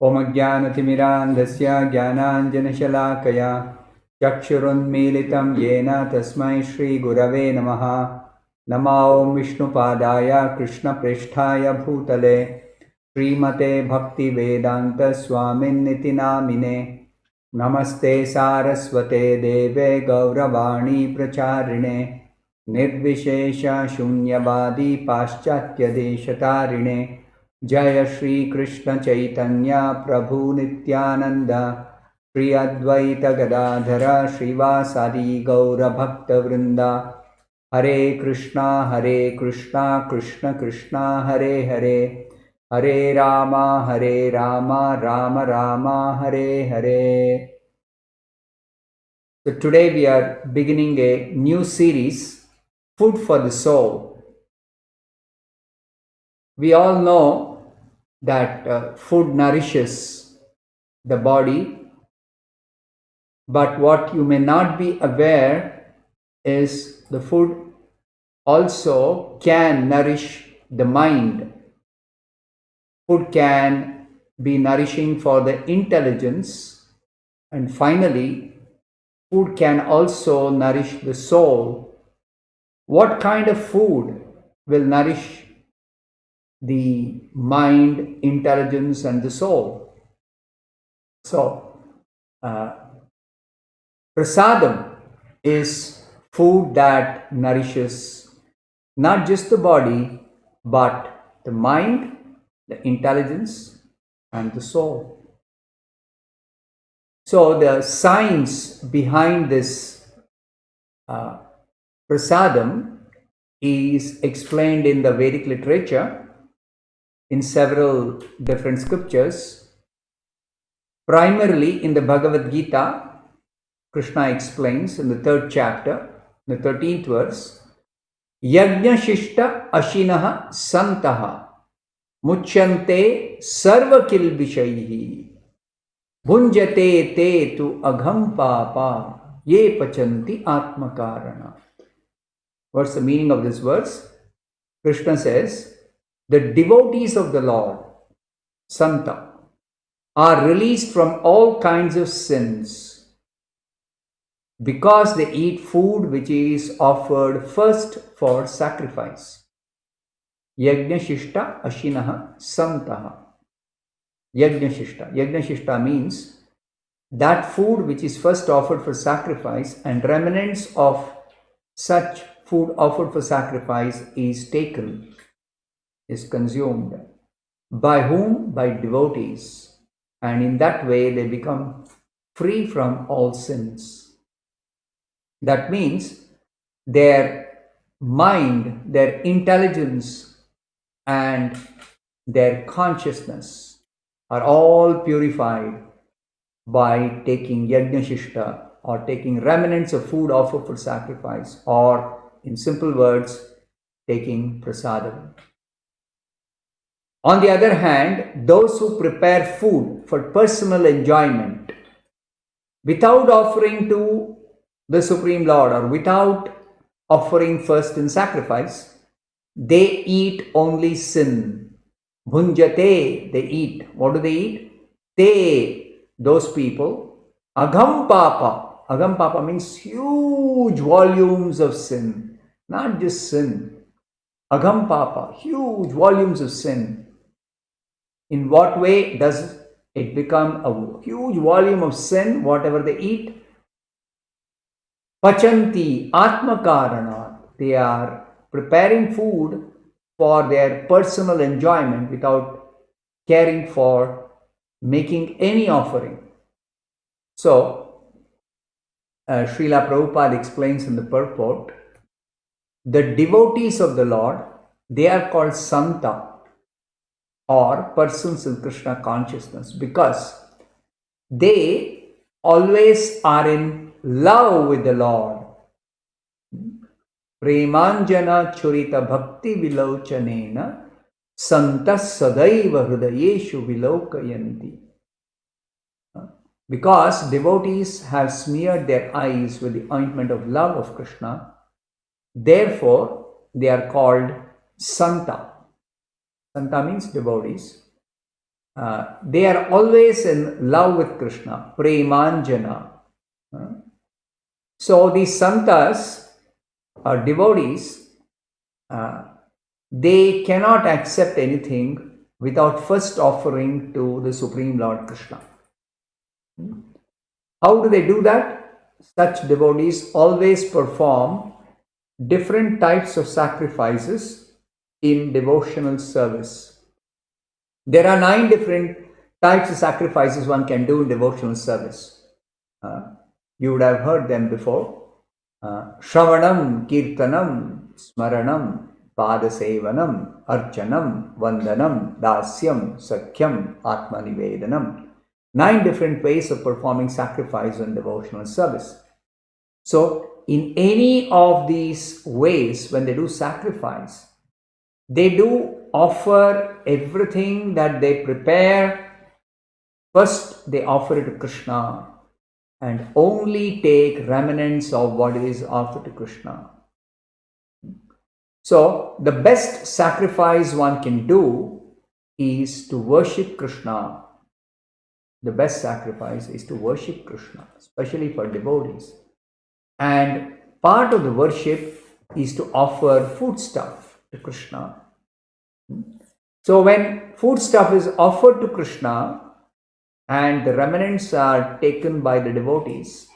Om Ajnanatimirandhasya Jnananjanashalakaya Chakshurunmilitam Yena Tasmai Shri Gurave Namaha. Nama Om Vishnupadaya Krishna Pristhaya Bhutale Srimate Bhaktivedanta Swamin Niti Namine. Namaste Saraswate Deve Gauravani Pracharine Nirvishesha Shunyavadi Paschatya Deshatarine. Jaya Shri Krishna Chaitanya Prabhu Nityananda Shri Advaita Gadadhara Srivasadi Gaura Bhakta Vrinda. Hare Krishna Krishna Krishna Hare Hare Hare Rama Rama Rama Hare Hare. So today we are beginning a new series, Food for the Soul. We all know that food nourishes the body, but what you may not be aware is the food also can nourish the mind. Food can be nourishing for the intelligence, and finally, food can also nourish the soul. What kind of food will nourish the mind, intelligence, and the soul? So, prasadam is food that nourishes not just the body, but the mind, the intelligence, and the soul. So, the science behind this prasadam is explained in the Vedic literature in several different scriptures. Primarily in the Bhagavad Gita, Krishna explains in the 3rd chapter, the 13th verse, Yajna Shishta Ashinaha Santaha Muchyante Sarva Kilbishaihi Bhunjate Te Tu Agham Papa Ye Pachanti Atmakarana. What's the meaning of this verse? Krishna says, the devotees of the Lord, Santa, are released from all kinds of sins because they eat food which is offered first for sacrifice. Yajna Shishta Ashinaha Santaha. Yajna Shishta. Yajna Shishta means that food which is first offered for sacrifice, and remnants of such food offered for sacrifice is taken, is consumed. By whom? By devotees. And in that way they become free from all sins. That means their mind, their intelligence, and their consciousness are all purified by taking yajna shishta, or taking remnants of food offered for sacrifice, or in simple words, taking prasadam. On the other hand, those who prepare food for personal enjoyment without offering to the Supreme Lord, or without offering first in sacrifice, they eat only sin. Bhunjate, they eat. What do they eat? Te, those people. Agham papa. Agham papa means huge volumes of sin. Not just sin. Agham papa, huge volumes of sin. In what way does it become a huge volume of sin, whatever they eat? Pachanti atmakarana. They are preparing food for their personal enjoyment without caring for making any offering. So, Srila Prabhupada explains in the purport, the devotees of the Lord, they are called Santa, or persons in Krishna consciousness, because they always are in love with the Lord. Premanjana churita bhakti vilochanena santas sadaiva hrudayeshu vilokayanti. Because devotees have smeared their eyes with the ointment of love of Krishna, therefore they are called Santa. Santa means devotees. they are always in love with Krishna, premanjana. So these santas or devotees, they cannot accept anything without first offering to the Supreme Lord Krishna. How do they do that? Such devotees always perform different types of sacrifices in devotional service. There are 9 different types of sacrifices one can do in devotional service. You would have heard them before. Shravanam, Kirtanam, Smaranam, Padasevanam, Archanam, Vandanam, Dasyam, Sakyam, Atmanivedanam. 9 different ways of performing sacrifice and devotional service. So, in any of these ways, when they do sacrifice, they do offer everything that they prepare. First, they offer it to Krishna and only take remnants of what is offered to Krishna. So, the best sacrifice one can do is to worship Krishna. The best sacrifice is to worship Krishna, especially for devotees. And part of the worship is to offer foodstuff to Krishna. So when foodstuff is offered to Krishna and the remnants are taken by the devotees,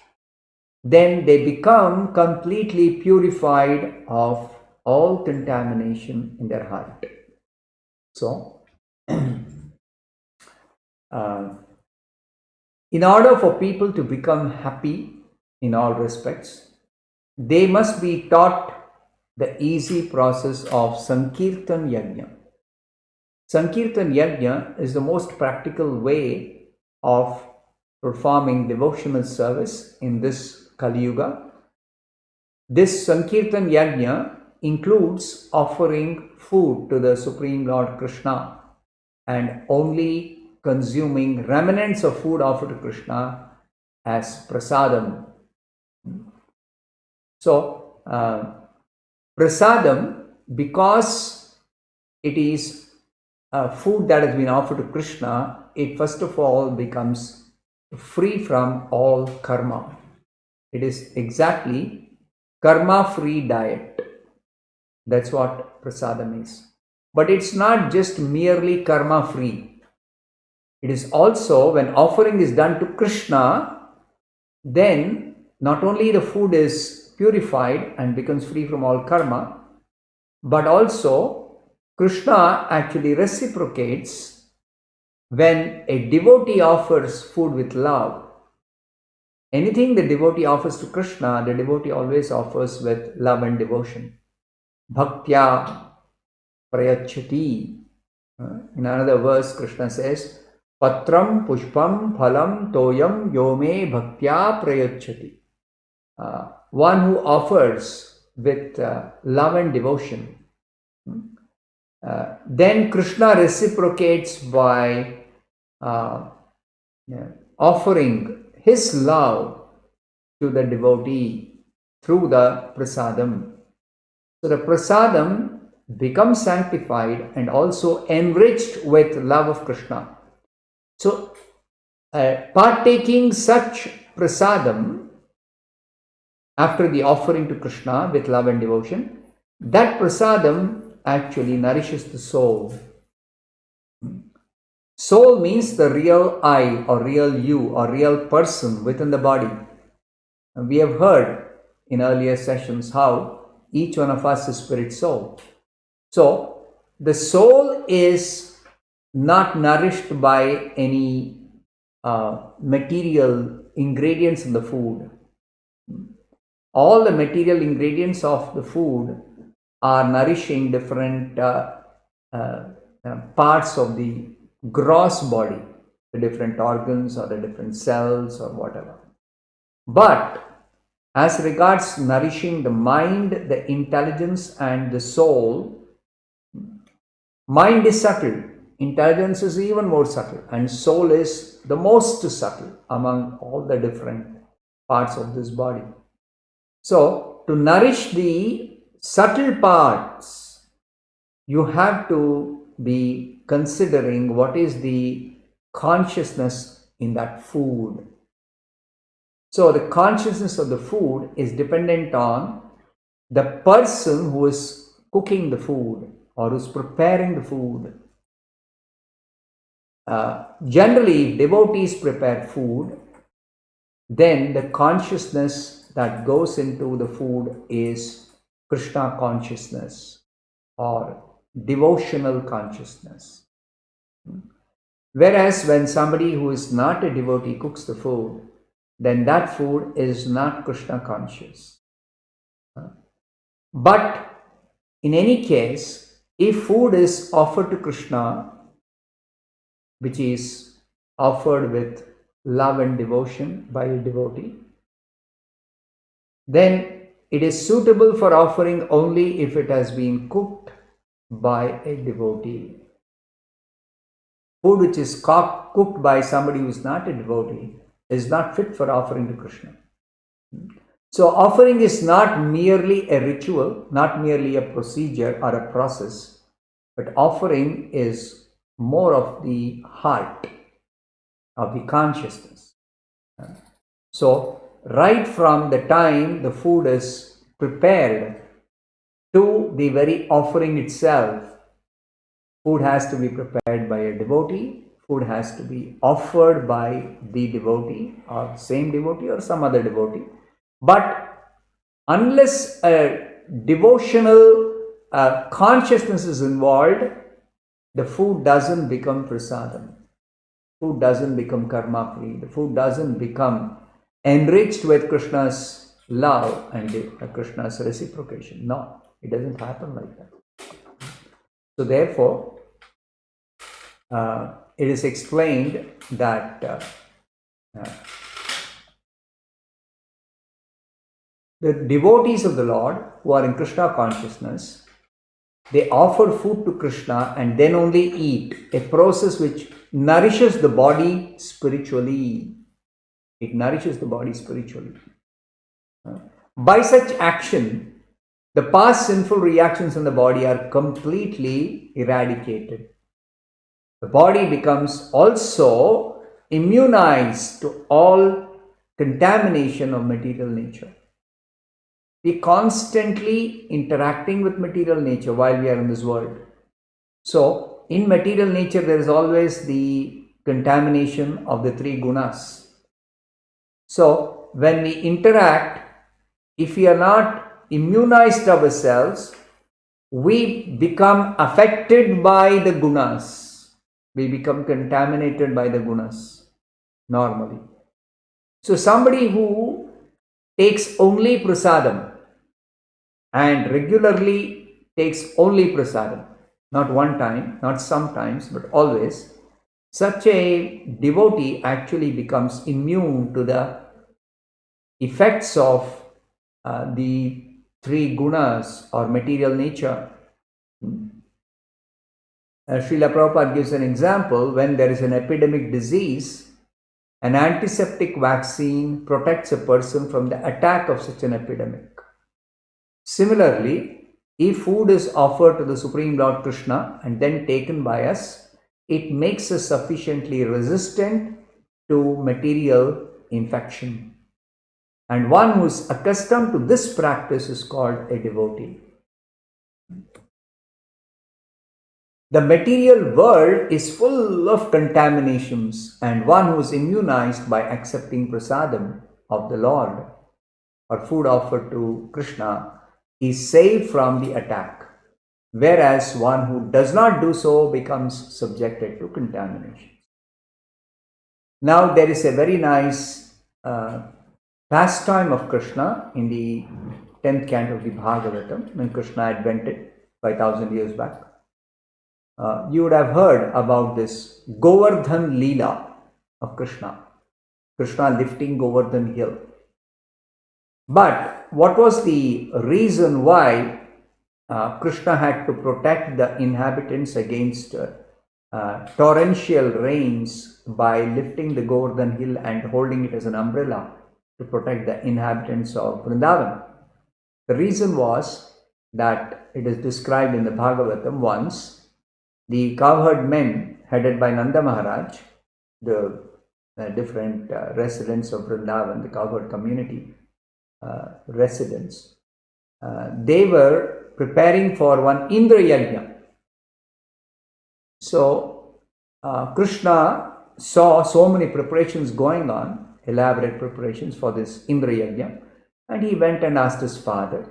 then they become completely purified of all contamination in their heart. So, in order for people to become happy in all respects, they must be taught the easy process of Sankirtan Yajna. Sankirtan Yajna is the most practical way of performing devotional service in this Kali Yuga. This Sankirtan Yajna includes offering food to the Supreme Lord Krishna and only consuming remnants of food offered to Krishna as prasadam. So, prasadam, because it is food that has been offered to Krishna, it first of all becomes free from all karma. It is exactly karma-free diet. That's what prasadam is. But it's not just merely karma-free. It is also, when offering is done to Krishna, then not only the food is purified and becomes free from all karma, but also Krishna actually reciprocates when a devotee offers food with love. Anything the devotee offers to Krishna, the devotee always offers with love and devotion. Bhaktya prayachati. In another verse, Krishna says, Patram pushpam phalam toyam yome bhaktya prayachati. One who offers with love and devotion. Then Krishna reciprocates by offering his love to the devotee through the prasadam. So the prasadam becomes sanctified and also enriched with love of Krishna. So partaking such prasadam after the offering to Krishna with love and devotion, that prasadam actually nourishes the soul. Soul means the real I or real you or real person within the body. And we have heard in earlier sessions how each one of us is spirit soul. So the soul is not nourished by any material ingredients in the food. All the material ingredients of the food are nourishing different parts of the gross body, the different organs or the different cells or whatever. But as regards nourishing the mind, the intelligence and the soul, mind is subtle, intelligence is even more subtle, and soul is the most subtle among all the different parts of this body. So, to nourish the subtle parts, you have to be considering what is the consciousness in that food. So the consciousness of the food is dependent on the person who is cooking the food or who is preparing the food. Generally, if devotees prepare food, then the consciousness that goes into the food is Krishna consciousness or devotional consciousness. Whereas when somebody who is not a devotee cooks the food, then that food is not Krishna conscious. But in any case, if food is offered to Krishna, which is offered with love and devotion by a devotee, then it is suitable for offering only if it has been cooked by a devotee. Food which is cooked by somebody who is not a devotee is not fit for offering to Krishna. So offering is not merely a ritual, not merely a procedure or a process, but offering is more of the heart, of the consciousness. So right from the time the food is prepared to the very offering itself, food has to be prepared by a devotee, food has to be offered by the devotee or same devotee or some other devotee. But unless a devotional consciousness is involved, the food doesn't become prasadam. Food doesn't become karma free. The food doesn't become enriched with Krishna's love and Krishna's reciprocation. No, it doesn't happen like that. So therefore, it is explained that the devotees of the Lord who are in Krishna consciousness, they offer food to Krishna and then only eat, a process which nourishes the body spiritually. It nourishes the body spiritually. By such action, the past sinful reactions in the body are completely eradicated. The body becomes also immunized to all contamination of material nature. We are constantly interacting with material nature while we are in this world. So, in material nature, there is always the contamination of the three gunas. So, when we interact, if we are not immunized ourselves, we become affected by the gunas. We become contaminated by the gunas normally. So, somebody who takes only prasadam and regularly takes only prasadam, not one time, not sometimes, but always, such a devotee actually becomes immune to the effects of the three gunas or material nature. Srila Prabhupada gives an example. When there is an epidemic disease, an antiseptic vaccine protects a person from the attack of such an epidemic. Similarly, if food is offered to the Supreme Lord Krishna and then taken by us, it makes us sufficiently resistant to material infection. And one who is accustomed to this practice is called a devotee. The material world is full of contaminations, and one who is immunized by accepting prasadam of the Lord or food offered to Krishna is saved from the attack, whereas one who does not do so becomes subjected to contamination. Now there is a very nice pastime of Krishna in the 10th canto of the Bhagavatam, when Krishna advented 5,000 years back. You would have heard about this Govardhan Leela of Krishna. Krishna lifting Govardhan hill. But what was the reason why Krishna had to protect the inhabitants against torrential rains by lifting the Govardhan hill and holding it as an umbrella to protect the inhabitants of Vrindavan? The reason was that it is described in the Bhagavatam once. The cowherd men headed by Nanda Maharaj the different residents of Vrindavan, the cowherd community residents, they were preparing for one Indra Yajna. So Krishna saw so many preparations going on, elaborate preparations for this Indra Yajna, and he went and asked his father,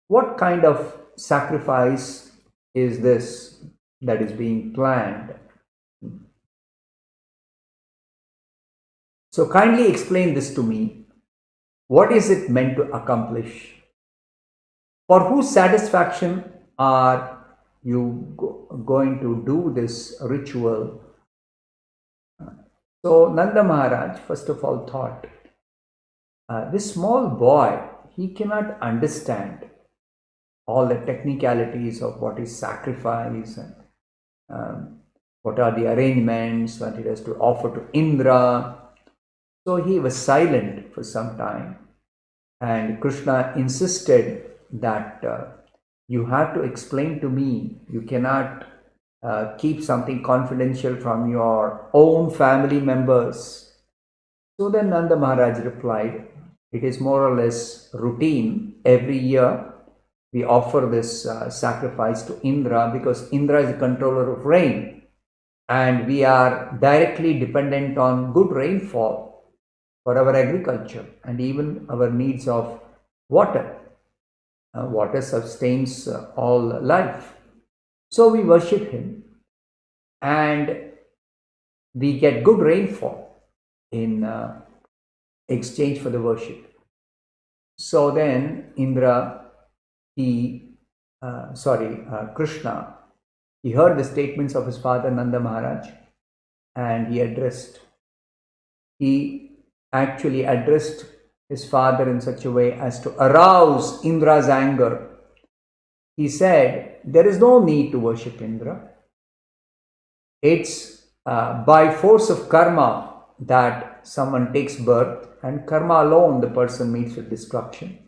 what kind of sacrifice is this that is being planned? So kindly explain this to me. What is it meant to accomplish? For whose satisfaction are you going to do this ritual? So Nanda Maharaj first of all thought, this small boy, he cannot understand all the technicalities of what is sacrifice and what are the arrangements that it has to offer to Indra. So he was silent for some time, and Krishna insisted that you have to explain to me. You cannot keep something confidential from your own family members. So then Nanda Maharaj replied, it is more or less routine. Every year we offer this sacrifice to Indra because Indra is the controller of rain, and we are directly dependent on good rainfall for our agriculture and even our needs of water. Water sustains all life. So we worship him and we get good rainfall in exchange for the worship. So then Krishna, he heard the statements of his father Nanda Maharaj, and he actually addressed his father in such a way as to arouse Indra's anger. He said, there is no need to worship Indra. It's by force of karma that someone takes birth, and karma alone the person meets with destruction.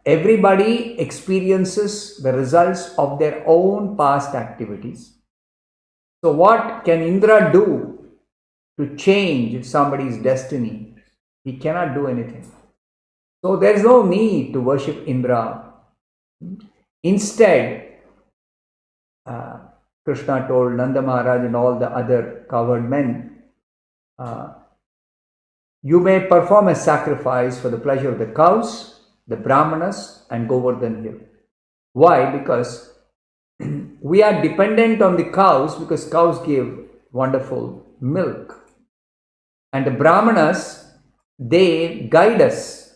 Everybody experiences the results of their own past activities. So what can Indra do to change somebody's destiny? He cannot do anything. So there is no need to worship Indra. Instead, Krishna told Nanda Maharaj and all the other cowherd men, you may perform a sacrifice for the pleasure of the cows, the brahmanas, and Govardhan Hill. Why? Because we are dependent on the cows, because cows give wonderful milk. And the brahmanas, they guide us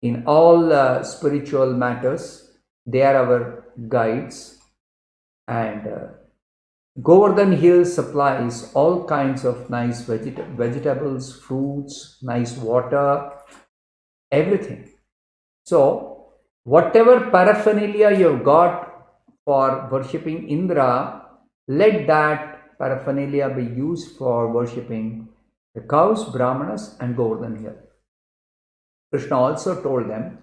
in all spiritual matters. They are our guides. And Govardhan Hill supplies all kinds of nice vegetables, fruits, nice water, everything. So, whatever paraphernalia you've got for worshipping Indra, let that paraphernalia be used for worshipping the cows, brahmanas, and Govardhan Hill. Krishna also told them,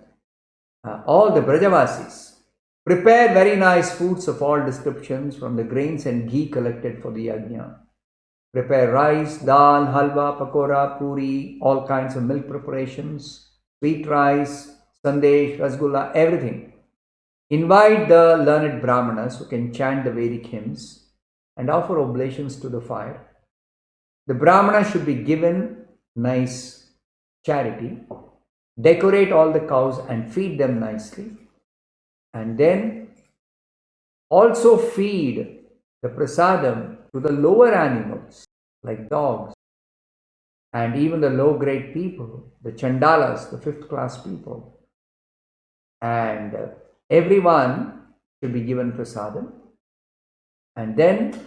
all the Brajavasis, prepare very nice foods of all descriptions from the grains and ghee collected for the yajna. Prepare rice, dal, halwa, pakora, puri, all kinds of milk preparations, sweet rice, sandesh, rasgulla, everything. Invite the learned brahmanas who can chant the Vedic hymns and offer oblations to the fire. The brahmana should be given nice charity, decorate all the cows and feed them nicely, and then also feed the prasadam to the lower animals like dogs and even the low grade people, the chandalas, the fifth class people. And everyone should be given prasadam. And then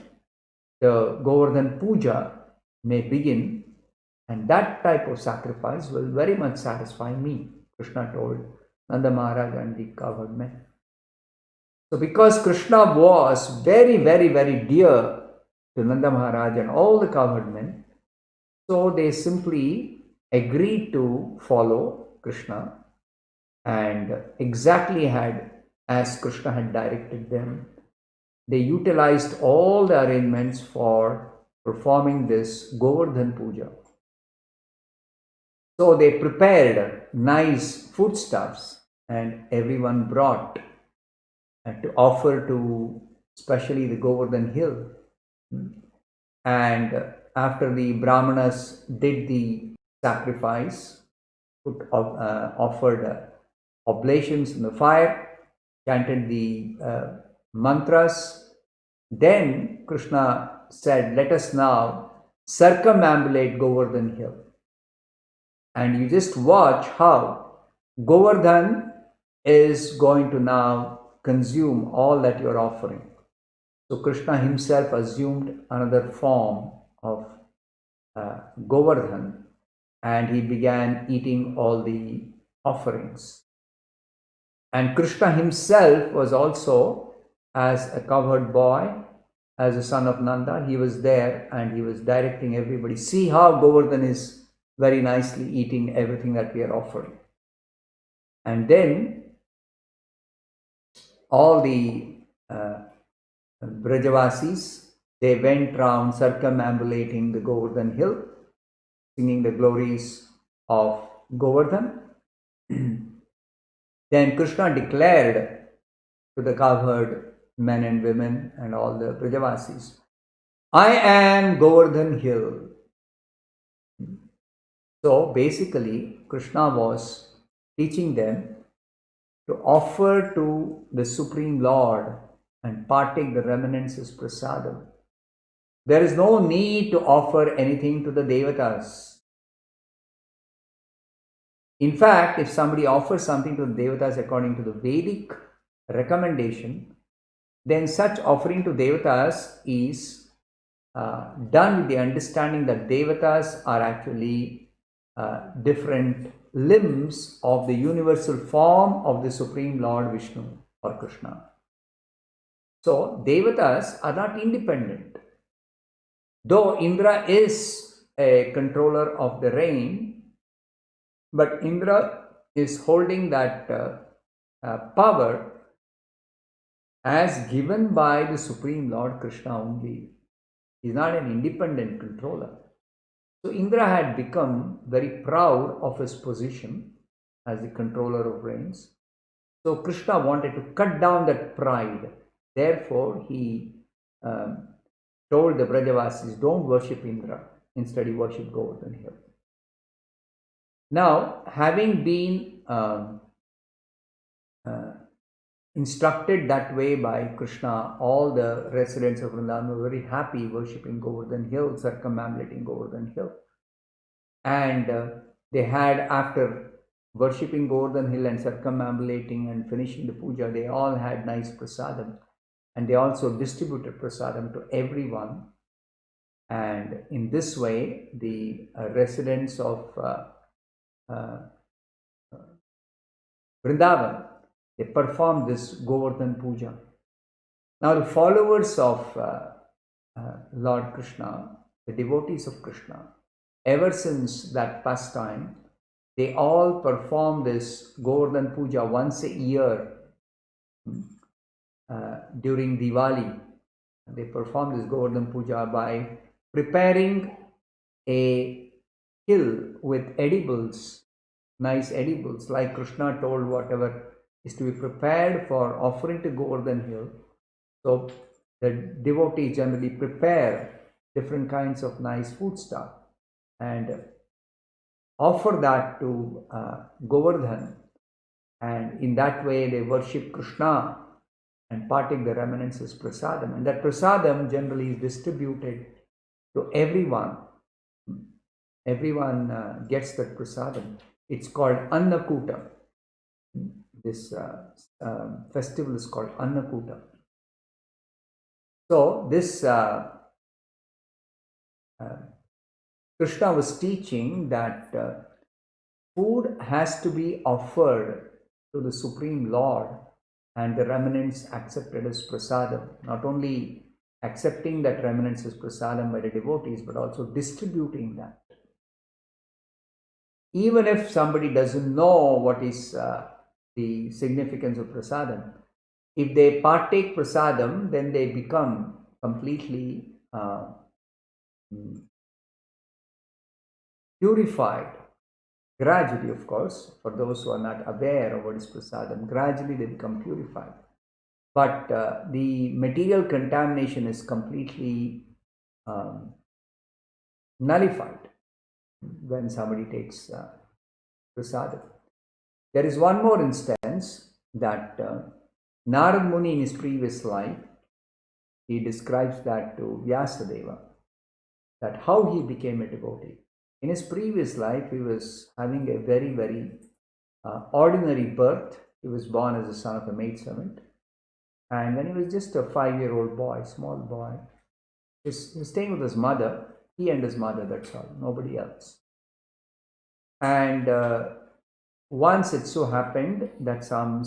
the Govardhan Puja may begin, and that type of sacrifice will very much satisfy me, Krishna told Nanda Maharaj and the cowherd men. So because Krishna was very, very, very dear to Nanda Maharaj and all the cowherd men, so they simply agreed to follow Krishna and exactly had as Krishna had directed them. they utilized all the arrangements for performing this Govardhan Puja. So they prepared nice foodstuffs and everyone brought to offer to especially the Govardhan hill. And after the Brahmanas did the sacrifice, offered oblations in the fire, chanted the mantras, then Krishna said, let us now circumambulate Govardhan hill. And you just watch how Govardhan is going to now consume all that you are offering. So Krishna himself assumed another form of Govardhan, and he began eating all the offerings. And Krishna himself was also, as a cowherd boy, as a son of Nanda, he was there and he was directing everybody. See how Govardhan is very nicely eating everything that we are offering. And then all the Brajavasis, they went round circumambulating the Govardhan hill, singing the glories of Govardhan. Then Krishna declared to the cowherd men and women and all the Brajavasis, I am Govardhan hill. So basically, Krishna was teaching them to offer to the Supreme Lord and partake the remnants as prasadam. There is no need to offer anything to the Devatas. In fact, if somebody offers something to the Devatas according to the Vedic recommendation, then such offering to Devatas is done with the understanding that Devatas are actually different limbs of the universal form of the Supreme Lord Vishnu or Krishna. So, Devatas are not independent. Though Indra is a controller of the rain, but Indra is holding that power as given by the Supreme Lord Krishna only. He is not an independent controller. So Indra had become very proud of his position as the controller of rains. So Krishna wanted to cut down that pride. Therefore, he told the Brajavasis, don't worship Indra. Instead, you worship Govardhan hill. Now, having been instructed that way by Krishna, all the residents of Vrindavan were very happy worshipping Govardhan hill, circumambulating Govardhan hill. And they had, after worshipping Govardhan hill and circumambulating and finishing the puja, they all had nice prasadam. And they also distributed prasadam to everyone. And in this way, the residents of Vrindavan, they performed this Govardhan Puja. Now the followers of Lord Krishna, the devotees of Krishna, ever since that pastime, they all perform this Govardhan Puja once a year during Diwali. They perform this Govardhan Puja by preparing a hill with edibles, nice edibles, like Krishna told whatever is to be prepared for offering to Govardhan hill. So the devotees generally prepare different kinds of nice food stuff and offer that to Govardhan, and in that way they worship Krishna and partake the remnants as prasadam. And that prasadam generally is distributed to everyone. Everyone gets that prasadam. It's called Annakuta. This festival is called Annakuta. So this Krishna was teaching that food has to be offered to the Supreme Lord and the remnants accepted as prasadam. Not only accepting that remnants as prasadam by the devotees, but also distributing that. Even if somebody doesn't know what is the significance of prasadam, if they partake prasadam, then they become completely purified. Gradually, of course, for those who are not aware of what is prasadam, gradually they become purified. But the material contamination is completely nullified when somebody takes prasadam. There is one more instance that Narad Muni in his previous life, he describes that to Vyasadeva, that how he became a devotee. In his previous life, he was having a very, very ordinary birth. He was born as the son of a maidservant. And when he was just a 5-year-old boy, small boy, he was staying with his mother. He and his mother, that's all, nobody else. And once it so happened that some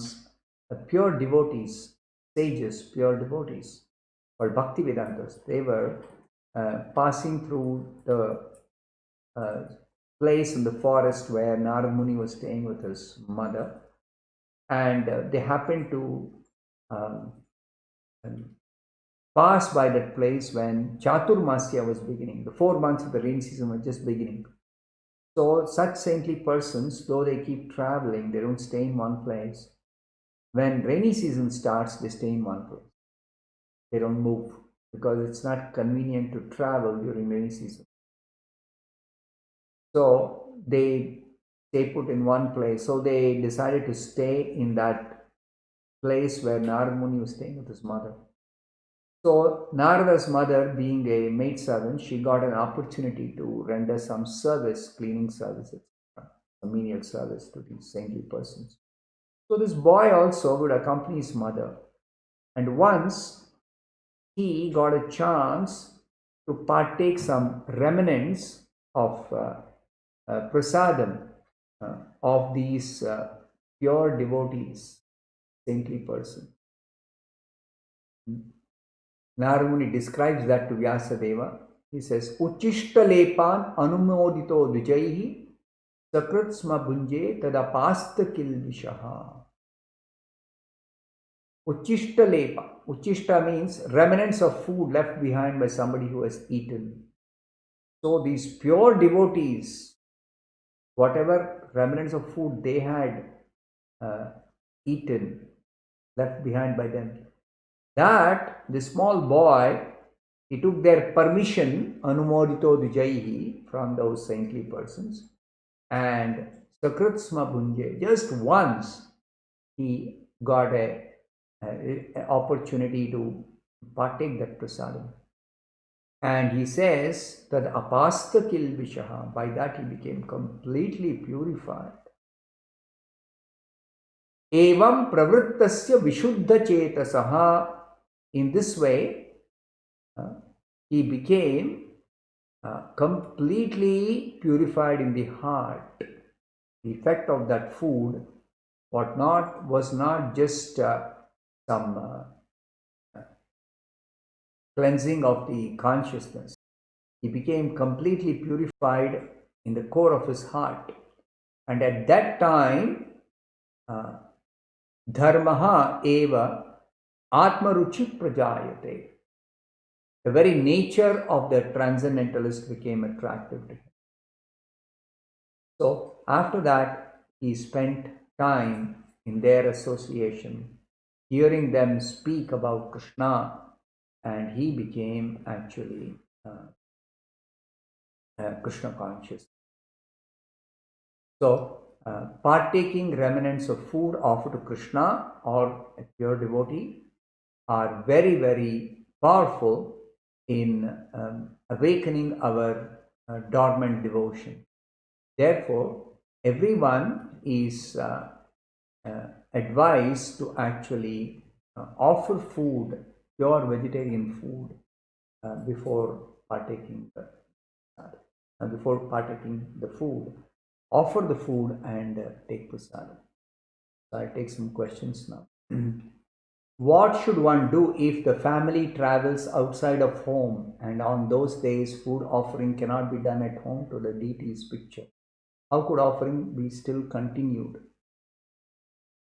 pure devotees, sages, pure devotees, or Bhaktivedantas, they were passing through the place in the forest where Narad Muni was staying with his mother, and they happened to pass by that place when Chaturmasya was beginning. The 4 months of the rain season were just beginning. So such saintly persons, though they keep traveling, they don't stay in one place. When rainy season starts, they stay in one place. They don't move because it's not convenient to travel during rainy season. So they put in one place. So they decided to stay in that place where Narad Muni was staying with his mother. So Narada's mother, being a maidservant, she got an opportunity to render some service, cleaning services, a menial service to these saintly persons. So this boy also would accompany his mother. And once he got a chance to partake some remnants of prasadam of these pure devotees, saintly person. Narad Muni describes that to Vyasadeva. He says, Uchishtalepan anumodito dvijaihi sakrutsma bunje tadapasta kilvishaha. Uchishtalepa. Uchishta means remnants of food left behind by somebody who has eaten. So these pure devotees, whatever remnants of food they had eaten, left behind by them, that the small boy, he took their permission, anumodito dvijaihi, from those saintly persons, and sakrutsma bunje, just once he got a opportunity to partake that prasadam. And he says that apasta kilvishaha, by that he became completely purified. Evam pravrittasya vishuddha chetasaha. In this way, he became completely purified in the heart. The effect of that food was not just some cleansing of the consciousness. He became completely purified in the core of his heart. And at that time, dharmaha eva atmaruchi prajayate. The very nature of the transcendentalist became attractive to him. So after that, he spent time in their association, hearing them speak about Krishna, and he became actually Krishna conscious. So partaking remnants of food offered to Krishna or a pure devotee are very, very powerful in awakening our dormant devotion. Therefore, everyone is advised to actually offer food, pure vegetarian food, before partaking the food. Offer the food and take prasadam. So I take some questions now. What should one do if the family travels outside of home and on those days food offering cannot be done at home to the deity's picture? How could offering be still continued?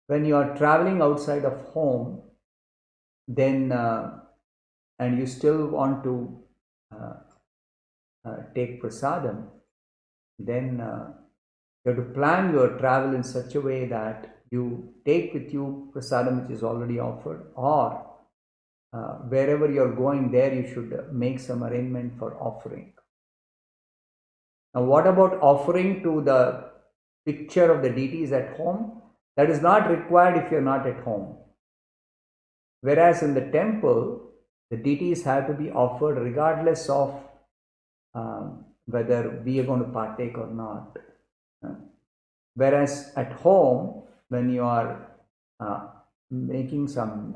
When you are traveling outside of home, then and you still want to take prasadam, then you have to plan your travel in such a way that you take with you prasadam which is already offered, or wherever you're going there you should make some arrangement for offering. Now, what about offering to the picture of the deities at home? That is not required if you're not at home. Whereas in the temple, the deities have to be offered regardless of whether we are going to partake or not. Whereas at home, when you are making some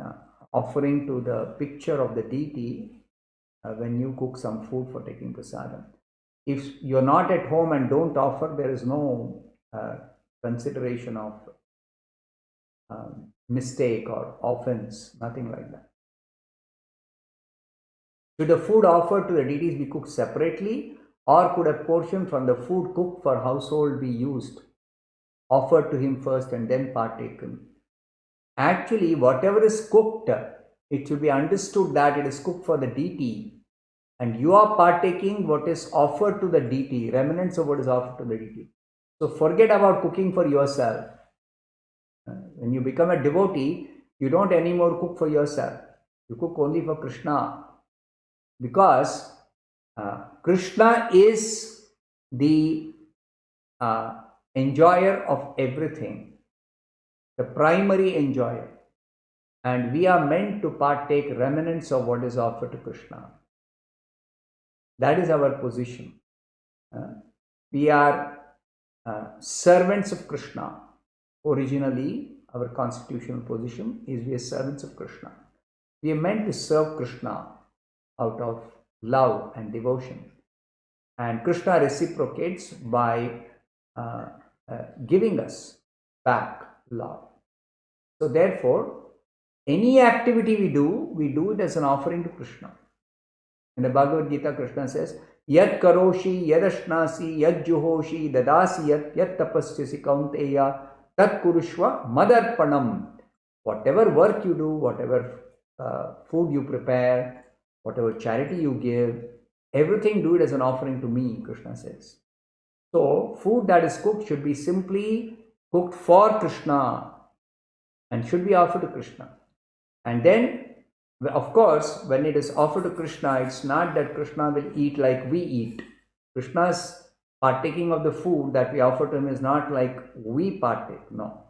offering to the picture of the deity, when you cook some food for taking prasadam, if you're not at home and don't offer, there is no consideration of mistake or offense, nothing like that. Should the food offered to the deities be cooked separately, or could a portion from the food cooked for household be used, offered to him first and then partaken? Actually, whatever is cooked, it should be understood that it is cooked for the deity, and you are partaking what is offered to the deity, remnants of what is offered to the deity. So forget about cooking for yourself. When you become a devotee, you don't anymore cook for yourself. You cook only for Krishna, because Krishna is the enjoyer of everything, the primary enjoyer, and we are meant to partake remnants of what is offered to Krishna. That is our position. We are servants of Krishna. Originally, our constitutional position is we are servants of Krishna. We are meant to serve Krishna out of love and devotion. And Krishna reciprocates by giving us back love. So therefore, any activity we do it as an offering to Krishna. In the Bhagavad Gita, Krishna says, Yat karoshi, yad ashnasi, yad juhoshi, dadasi yat tapasyasi kaunteya, tat kurushva madarpanam. Whatever work you do, whatever food you prepare, whatever charity you give, everything do it as an offering to me, Krishna says. So, food that is cooked should be simply cooked for Krishna and should be offered to Krishna. And then, of course, when it is offered to Krishna, it's not that Krishna will eat like we eat. Krishna's partaking of the food that we offer to him is not like we partake. No.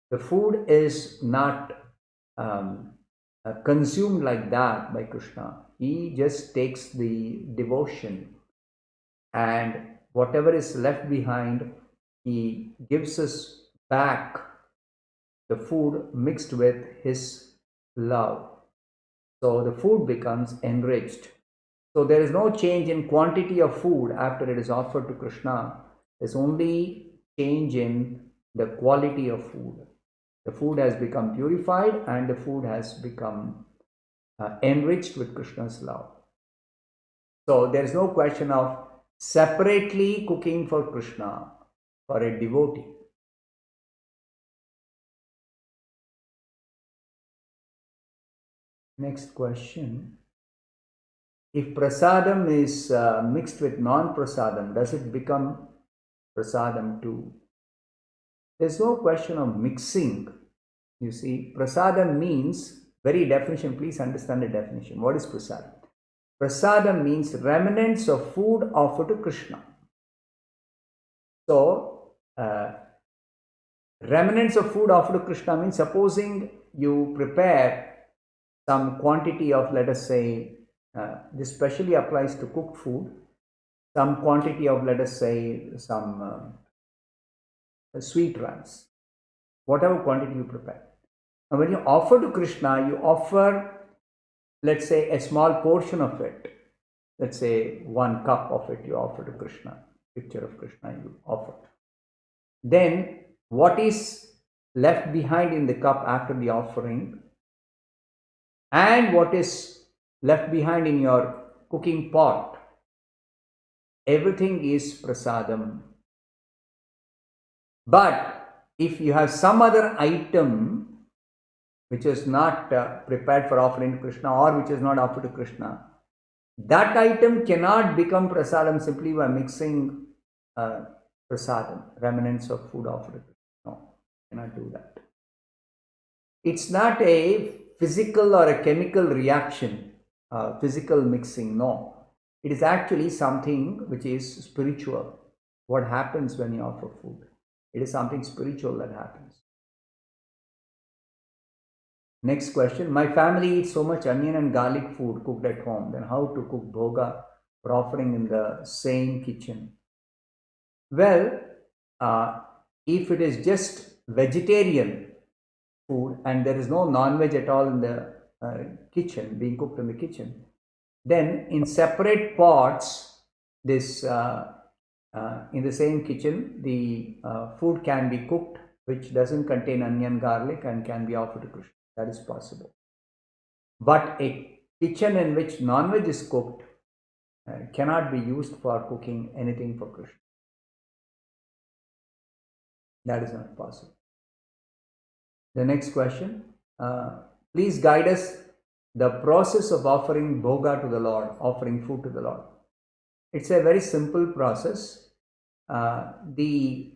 The food is not consumed like that by Krishna. He just takes the devotion, and whatever is left behind, he gives us back the food mixed with his love. So the food becomes enriched. So there is no change in quantity of food after it is offered to Krishna. There's only change in the quality of food. The food has become purified and the food has become enriched with Krishna's love. So there is no question of separately cooking for Krishna, for a devotee. Next question. If prasadam is mixed with non-prasadam, does it become prasadam too? There's no question of mixing. You see, prasadam means, very definition, please understand the definition. What is prasadam? Prasadam means remnants of food offered to Krishna. So, remnants of food offered to Krishna means, supposing you prepare some quantity of, let us say, this specially applies to cooked food, some quantity of, let us say, some sweet rice, whatever quantity you prepare. Now, when you offer to Krishna, you offer, let's say, a small portion of it. Let's say 1 cup of it you offer to Krishna, picture of Krishna you offer. Then, what is left behind in the cup after the offering, and what is left behind in your cooking pot, everything is prasadam. But if you have some other item which is not prepared for offering to Krishna or which is not offered to Krishna, that item cannot become prasadam simply by mixing prasadam, remnants of food offered to Krishna. No, cannot do that. It's not a physical or a chemical reaction, physical mixing, no. It is actually something which is spiritual. What happens when you offer food? It is something spiritual that happens. Next question. My family eats so much onion and garlic food cooked at home. Then how to cook bhoga for offering in the same kitchen? Well, if it is just vegetarian food and there is no non-veg at all in the kitchen, being cooked in the kitchen, then in separate pots, this in the same kitchen, the food can be cooked which doesn't contain onion, garlic, and can be offered to Krishna. That is possible. But a kitchen in which non-veg is cooked cannot be used for cooking anything for Krishna. That is not possible. The next question. Please guide us the process of offering bhoga to the Lord, offering food to the Lord. It's a very simple process. The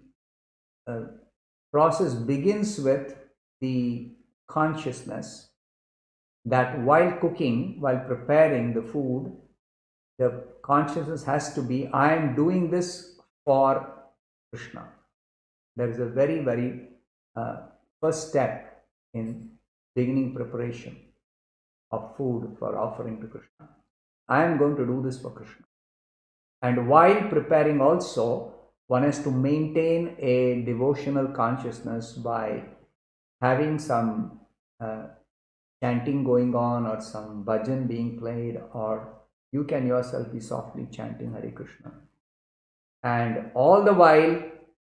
process begins with the consciousness that while cooking, while preparing the food, the consciousness has to be, I am doing this for Krishna. There is a very, very first step in beginning preparation of food for offering to Krishna. I am going to do this for Krishna. And while preparing also, one has to maintain a devotional consciousness by having some chanting going on or some bhajan being played, or you can yourself be softly chanting Hare Krishna. And all the while,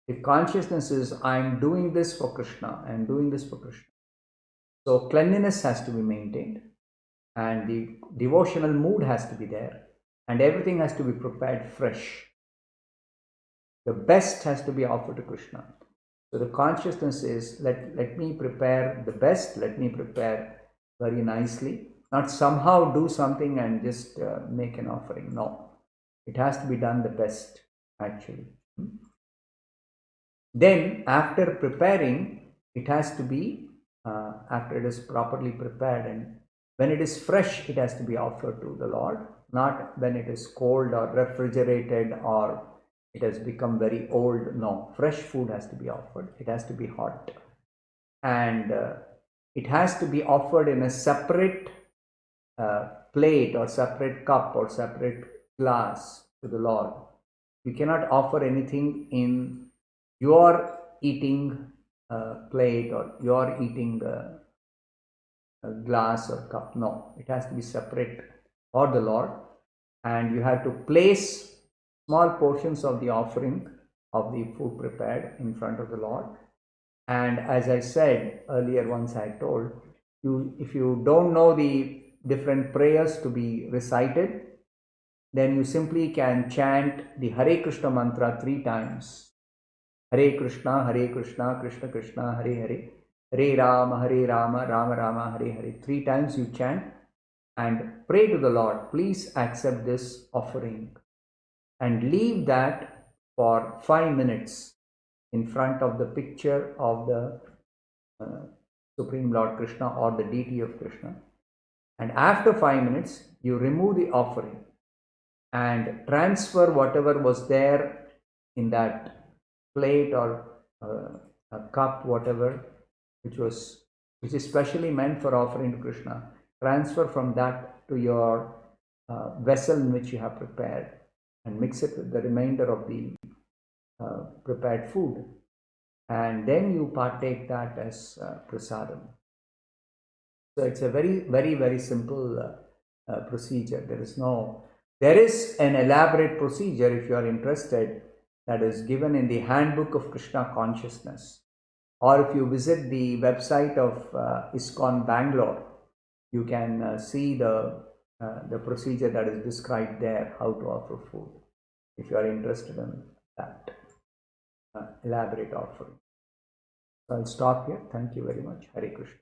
if consciousness is, I am doing this for Krishna, I am doing this for Krishna. So cleanliness has to be maintained and the devotional mood has to be there and everything has to be prepared fresh. The best has to be offered to Krishna. So the consciousness is, let me prepare the best, let me prepare very nicely, not somehow do something and just make an offering. No, it has to be done the best actually. Then after preparing, it has to be, after it is properly prepared and when it is fresh, it has to be offered to the Lord, not when it is cold or refrigerated or it has become very old. No, fresh food has to be offered. It has to be hot. And it has to be offered in a separate plate or separate cup or separate glass to the Lord. You cannot offer anything in your eating plate or your eating glass or cup. No, it has to be separate for the Lord. And you have to place small portions of the offering of the food prepared in front of the Lord. And as I said earlier, once I told you, if you don't know the different prayers to be recited, then you simply can chant the Hare Krishna mantra 3 times. Hare Krishna, Krishna Krishna, Hare Hare, Hare Rama, Rama Rama, Hare Hare. 3 times you chant and pray to the Lord, please accept this offering. And leave that for 5 minutes in front of the picture of the Supreme Lord Krishna or the deity of Krishna. And after 5 minutes, you remove the offering and transfer whatever was there in that plate or a cup, whatever, which is specially meant for offering to Krishna. Transfer from that to your vessel in which you have prepared and mix it with the remainder of the prepared food. And then you partake that as prasadam. So it's a very, very, very simple procedure. There is an elaborate procedure if you are interested that is given in the Handbook of Krishna Consciousness. Or if you visit the website of ISKCON Bangalore, you can see the procedure that is described there, how to offer food, if you are interested in that elaborate offering. So I'll stop here. Thank you very much. Hare Krishna.